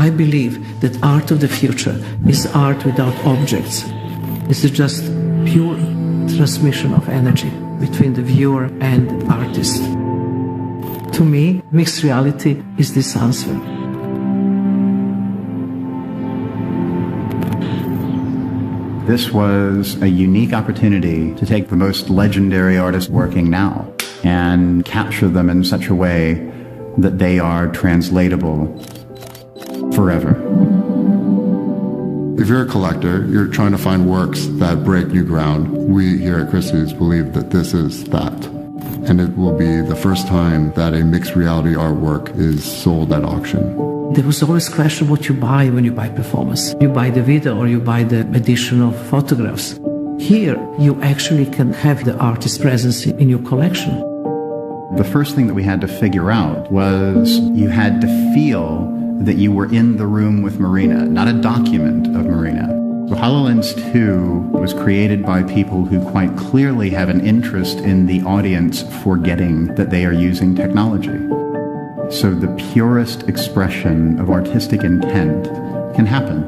I believe that art of the future is art without objects. It's just pure transmission of energy between the viewer and the artist. To me, mixed reality is this answer. This was a unique opportunity to take the most legendary artists working now and capture them in such a way that they are translatable forever. If you're a collector, you're trying to find works that break new ground. We here at Christie's believe that this is that. And it will be the first time that a mixed reality artwork is sold at auction. There was always a question what you buy when you buy performance. You buy the video or you buy the edition of photographs. Here, you actually can have the artist's presence in your collection. The first thing that we had to figure out was you had to feel that you were in the room with Marina, not a document of Marina. So HoloLens 2 was created by people who quite clearly have an interest in the audience forgetting that they are using technology. So the purest expression of artistic intent can happen.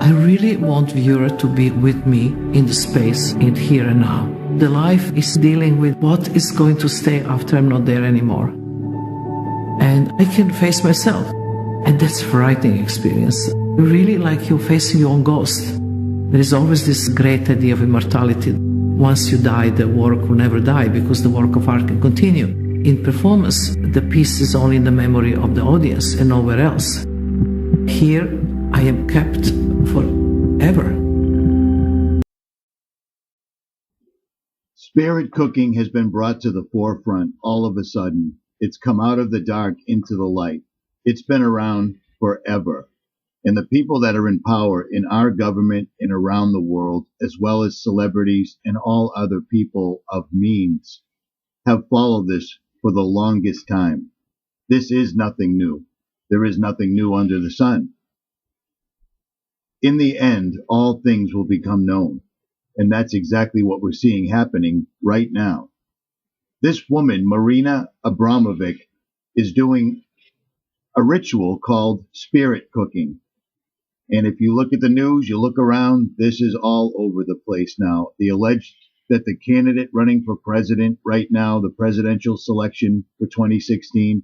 I really want viewer to be with me in the space, in here and now. The life is dealing with what is going to stay after I'm not there anymore. And I can face myself. And that's a frightening experience. Really like you're facing your own ghost. There is always this great idea of immortality. Once you die, the work will never die because the work of art can continue. In performance, the piece is only in the memory of the audience and nowhere else. Here, I am kept forever. Spirit cooking has been brought to the forefront all of a sudden. It's come out of the dark into the light. It's been around forever. And the people that are in power in our government and around the world, as well as celebrities and all other people of means, have followed this for the longest time. This is nothing new. There is nothing new under the sun. In the end, all things will become known. And that's exactly what we're seeing happening right now. This woman, Marina Abramovic, is doing a ritual called spirit cooking. And if you look at the news, you look around, this is all over the place now. The alleged that the candidate running for president right now, the presidential selection for 2016,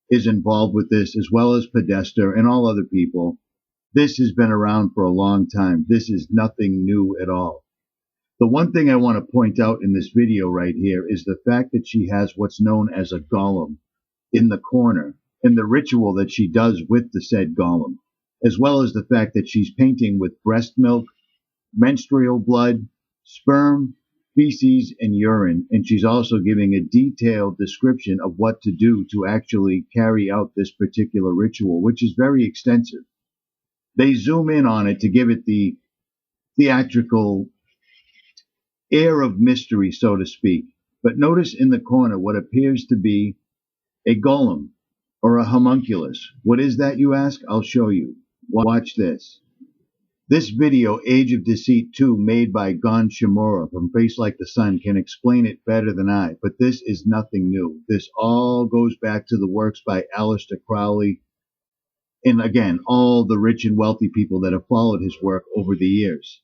is involved with this, as well as Podesta and all other people. This has been around for a long time. This is nothing new at all. The one thing I want to point out in this video right here is the fact that she has what's known as a golem in the corner, and the ritual that she does with the said golem, as well as the fact that she's painting with breast milk, menstrual blood, sperm, feces, and urine, and she's also giving a detailed description of what to do to actually carry out this particular ritual, which is very extensive. They zoom in on it to give it the theatrical air of mystery, so to speak. But notice in the corner what appears to be a golem or a homunculus. What is that, you ask? I'll show you. Watch this. This video, Age of Deceit 2, made by Gon Shimura from Face Like the Sun, can explain it better than I, but this is nothing new. This all goes back to the works by Aleister Crowley, and again, all the rich and wealthy people that have followed his work over the years.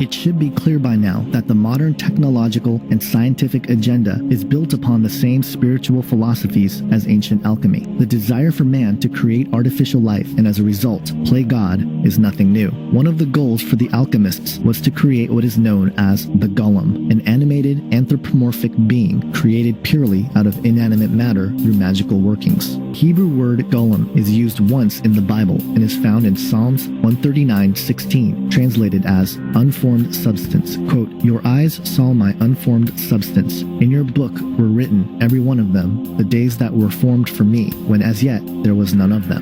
It should be clear by now that the modern technological and scientific agenda is built upon the same spiritual philosophies as ancient alchemy. The desire for man to create artificial life and as a result play God is nothing new. One of the goals for the alchemists was to create what is known as the golem, an animated anthropomorphic being created purely out of inanimate matter through magical workings. Hebrew word golem is used once in the Bible and is found in Psalms 139:16, translated as unformed substance. Quote, "Your eyes saw my unformed substance. In your book were written, every one of them, the days that were formed for me, when as yet there was none of them."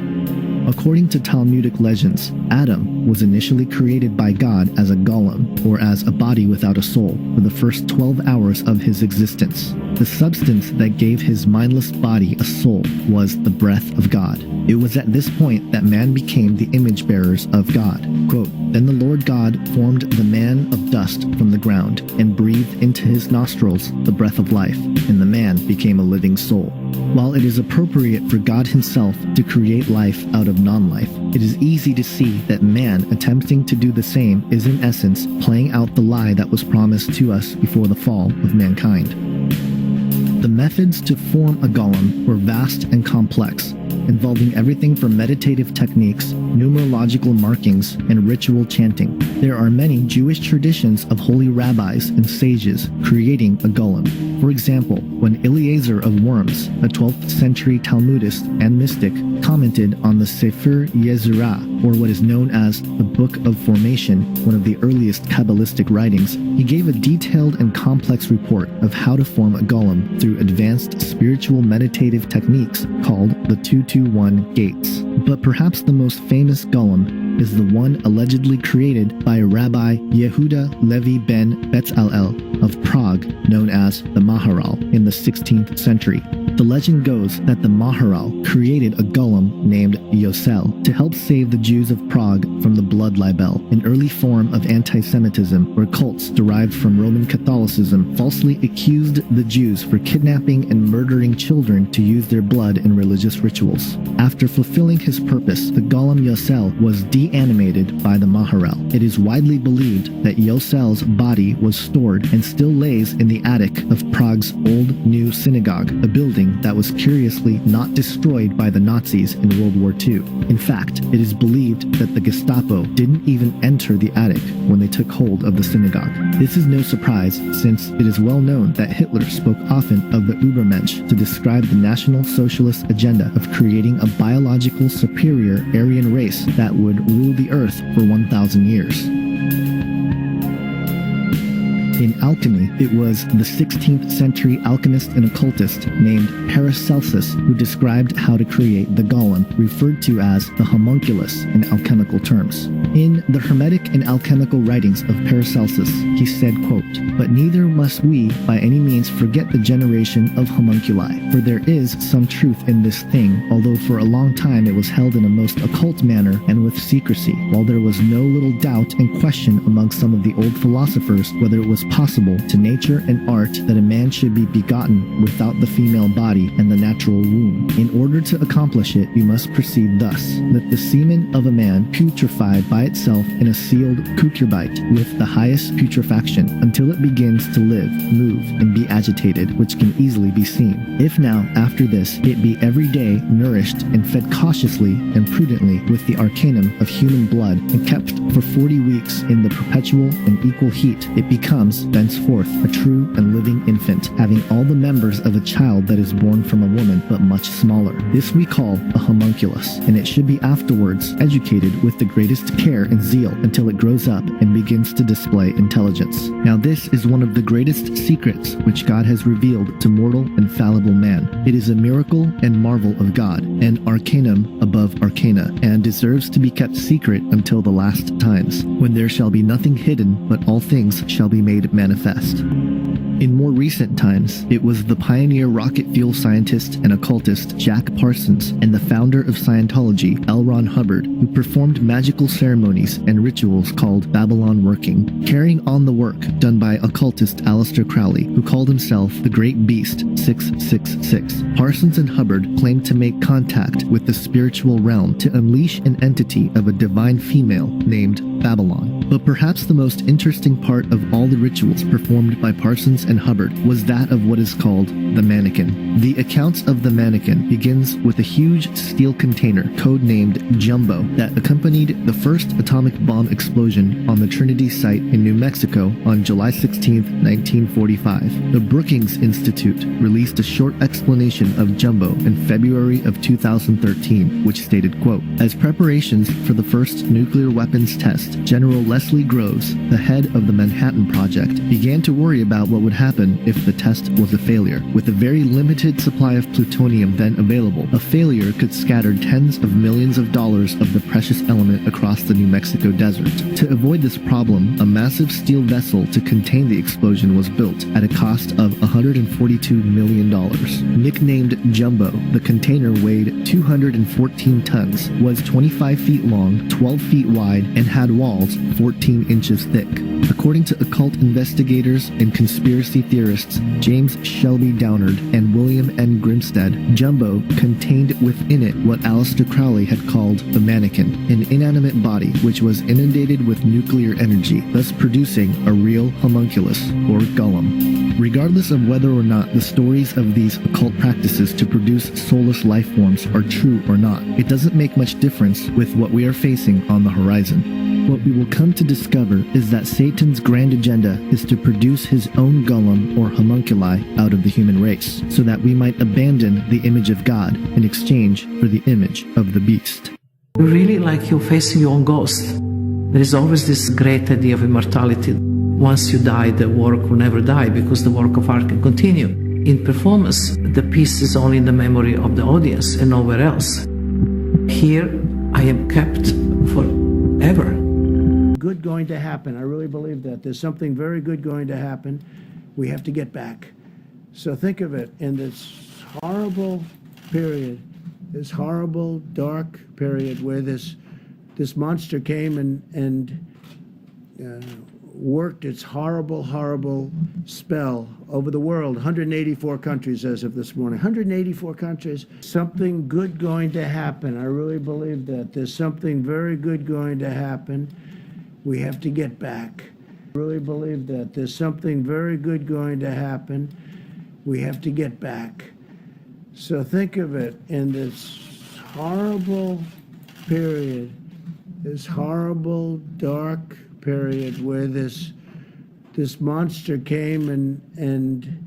According to Talmudic legends, Adam was initially created by God as a golem, or as a body without a soul, for the first 12 hours of his existence. The substance that gave his mindless body a soul was the breath of God. It was at this point that man became the image bearers of God. Quote, "Then the Lord God formed the man of dust from the ground, and breathed into his nostrils the breath of life, and the man became a living soul." While it is appropriate for God himself to create life out of non-life, it is easy to see that man attempting to do the same is in essence playing out the lie that was promised to us before the fall of mankind. The methods to form a golem were vast and complex, involving everything from meditative techniques, numerological markings, and ritual chanting. There are many Jewish traditions of holy rabbis and sages creating a golem. For example, when Eliezer of Worms, a 12th century Talmudist and mystic, commented on the Sefer Yetzirah, or what is known as the Book of Formation, one of the earliest Kabbalistic writings, he gave a detailed and complex report of how to form a golem through advanced spiritual meditative techniques called the 221 gates. But perhaps the most famous golem is the one allegedly created by Rabbi Yehuda Levi ben Betzalel of Prague, known as the Maharal, in the 16th century. The legend goes that the Maharal created a golem named Yosel to help save the Jews of Prague from the blood libel, an early form of anti-Semitism where cults derived from Roman Catholicism falsely accused the Jews for kidnapping and murdering children to use their blood in religious rituals. After fulfilling his purpose, the golem Yosel was de-animated by the Maharal. It is widely believed that Yosel's body was stored and still lays in the attic of Prague's Old New Synagogue, a building that was curiously not destroyed by the Nazis in World War II. In fact, it is believed that the Gestapo didn't even enter the attic when they took hold of the synagogue. This is no surprise, since it is well known that Hitler spoke often of the Übermensch to describe the National Socialist agenda of creating a biological superior Aryan race that would rule the earth for 1,000 years. In alchemy, it was the 16th century alchemist and occultist named Paracelsus who described how to create the golem, referred to as the homunculus in alchemical terms. In the Hermetic and Alchemical writings of Paracelsus, he said, quote, "But neither must we by any means forget the generation of homunculi, for there is some truth in this thing, although for a long time it was held in a most occult manner and with secrecy, while there was no little doubt and question among some of the old philosophers whether it was possible to nature and art that a man should be begotten without the female body and the natural womb. In order to accomplish it, you must proceed thus, that the semen of a man putrefied by itself in a sealed cucurbite with the highest putrefaction until it begins to live, move, and be agitated, which can easily be seen. If now, after this, it be every day nourished and fed cautiously and prudently with the arcanum of human blood and kept for 40 weeks in the perpetual and equal heat, it becomes thenceforth a true and living infant, having all the members of a child that is born from a woman, but much smaller. This we call a homunculus, and it should be afterwards educated with the greatest care and zeal until it grows up and begins to display intelligence. Now this is one of the greatest secrets which God has revealed to mortal and fallible man. It is a miracle and marvel of God, an arcanum above arcana, and deserves to be kept secret until the last times, when there shall be nothing hidden, but all things shall be made manifest. In more recent times, it was the pioneer rocket fuel scientist and occultist Jack Parsons and the founder of Scientology, L. Ron Hubbard, who performed magical ceremonies and rituals called Babylon working, carrying on the work done by occultist Aleister Crowley, who called himself the Great Beast 666. Parsons and Hubbard claimed to make contact with the spiritual realm to unleash an entity of a divine female named Babylon. But perhaps the most interesting part of all the rituals performed by Parsons and Hubbard was that of what is called the mannequin. The account of the mannequin begins with a huge steel container codenamed Jumbo that accompanied the first first atomic bomb explosion on the Trinity site in New Mexico on July 16, 1945. The Brookings Institute released a short explanation of Jumbo in February of 2013, which stated, quote, "As preparations for the first nuclear weapons test, General Leslie Groves, the head of the Manhattan Project, began to worry about what would happen if the test was a failure. With a very limited supply of plutonium then available, a failure could scatter tens of millions of dollars of the precious element across the New Mexico desert. To avoid this problem, a massive steel vessel to contain the explosion was built at a cost of $142 million. Nicknamed Jumbo, the container weighed 214 tons, was 25 feet long, 12 feet wide, and had walls 14 inches thick. According to occult investigators and conspiracy theorists James Shelby Downard and William N. Grimstead, Jumbo contained within it what Aleister Crowley had called the mannequin, an inanimate body which was inundated with nuclear energy, thus producing a real homunculus, or golem. Regardless of whether or not the stories of these occult practices to produce soulless life forms are true or not, it doesn't make much difference with what we are facing on the horizon. What we will come to discover is that Satan's grand agenda is to produce his own golem or homunculi out of the human race, so that we might abandon the image of God in exchange for the image of the beast. Really like you're facing your own ghost. There is always this great idea of immortality. Once you die, the work will never die because the work of art can continue. In performance, the piece is only in the memory of the audience and nowhere else. Here, I am kept forever. Good going to happen. I really believe that. There's something very good going to happen. We have to get back. So think of it in this horrible period, this horrible, dark period where this monster came and worked its horrible, horrible spell over the world. 184 countries as of this morning. 184 countries. Something good going to happen. I really believe that. There's something very good going to happen. We have to get back. I really believe that. There's something very good going to happen. We have to get back. So think of it in this horrible period, this horrible, dark period where this monster came and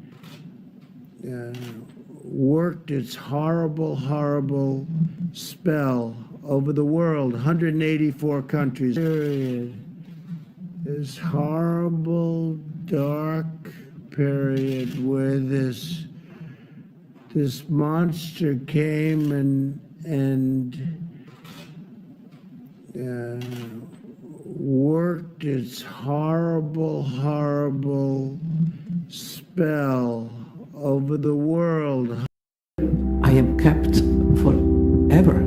worked its horrible, horrible spell over the world. 184 countries. Period. This horrible, dark period where this monster came and worked its horrible, horrible spell over the world. I am kept forever.